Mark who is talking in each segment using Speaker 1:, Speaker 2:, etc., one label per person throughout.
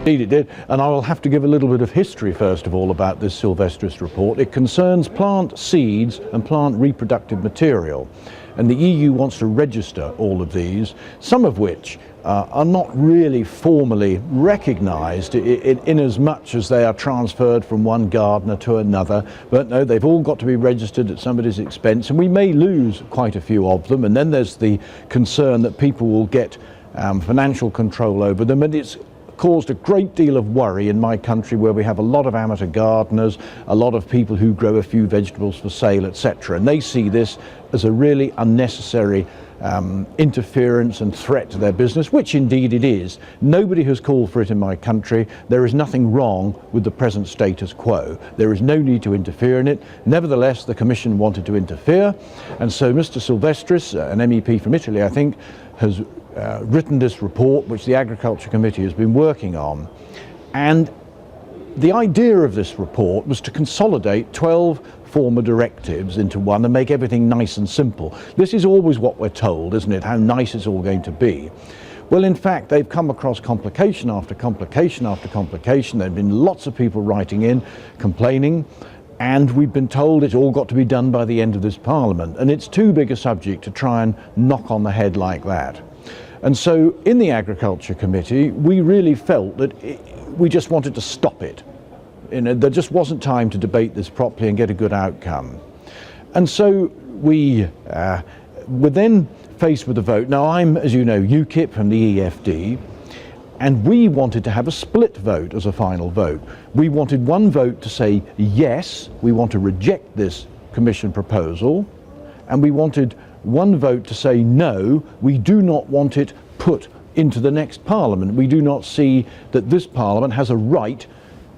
Speaker 1: Indeed it did, and I will have to give a little bit of history first of all about this Silvestris report. It concerns plant seeds and plant reproductive material, and the EU wants to register all of these, some of which are not really formally recognised in as much as they are transferred from one gardener to another, but no, they've all got to be registered at somebody's expense, and we may lose quite a few of them, and then there's the concern that people will get financial control over them, and it's caused a great deal of worry in my country, where we have a lot of amateur gardeners, a lot of people who grow a few vegetables for sale, etc., and they see this as a really unnecessary interference and threat to their business, which indeed it is. Nobody has called for it in my country. There is nothing wrong with the present status quo. There is no need to interfere in it. Nevertheless, the Commission wanted to interfere, and so Mr. Silvestris, an MEP from Italy, I think, has written this report, which the Agriculture Committee has been working on. And the idea of this report was to consolidate 12 former directives into one and make everything nice and simple. This is always what we're told, isn't it, how nice it's all going to be. Well, in fact, they've come across complication after complication after complication. There have been lots of people writing in, complaining, and we've been told it's all got to be done by the end of this Parliament. And it's too big a subject to try and knock on the head like that. And so in the Agriculture Committee, we really felt that we just wanted to stop it. There just wasn't time to debate this properly and get a good outcome. And so we were then faced with a vote. Now I'm, as you know, UKIP from the EFD, and we wanted to have a split vote as a final vote. We wanted one vote to say yes, we want to reject this Commission proposal, and we wanted one vote to say no, we do not want it put into the next Parliament. We do not see that this Parliament has a right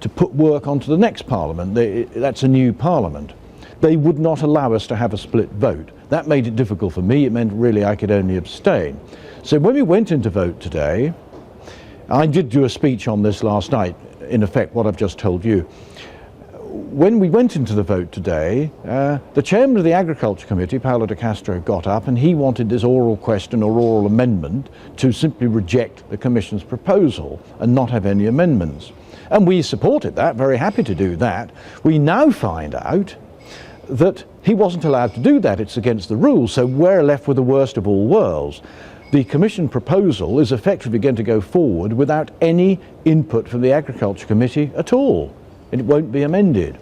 Speaker 1: to put work onto the next Parliament. That's a new Parliament. They would not allow us to have a split vote. That made it difficult for me. It meant really I could only abstain. So when we went into vote today, I did do a speech on this last night, in effect what I've just told you. When we went into the vote today, the chairman of the Agriculture Committee, Paolo de Castro, got up and he wanted this oral question or oral amendment to simply reject the Commission's proposal and not have any amendments. And we supported that, very happy to do that. We now find out that he wasn't allowed to do that. It's against the rules, so we're left with the worst of all worlds. The Commission proposal is effectively going to go forward without any input from the Agriculture Committee at all. It won't be amended.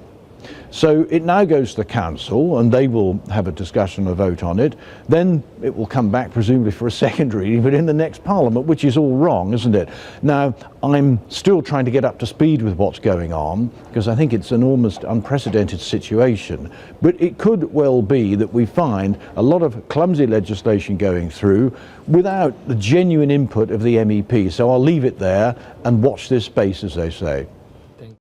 Speaker 1: So it now goes to the Council and they will have a discussion, a vote on it. Then it will come back presumably for a second reading, but in the next Parliament, which is all wrong, isn't it? Now, I'm still trying to get up to speed with what's going on, because I think it's an almost unprecedented situation. But it could well be that we find a lot of clumsy legislation going through without the genuine input of the MEP. So I'll leave it there and watch this space, as they say.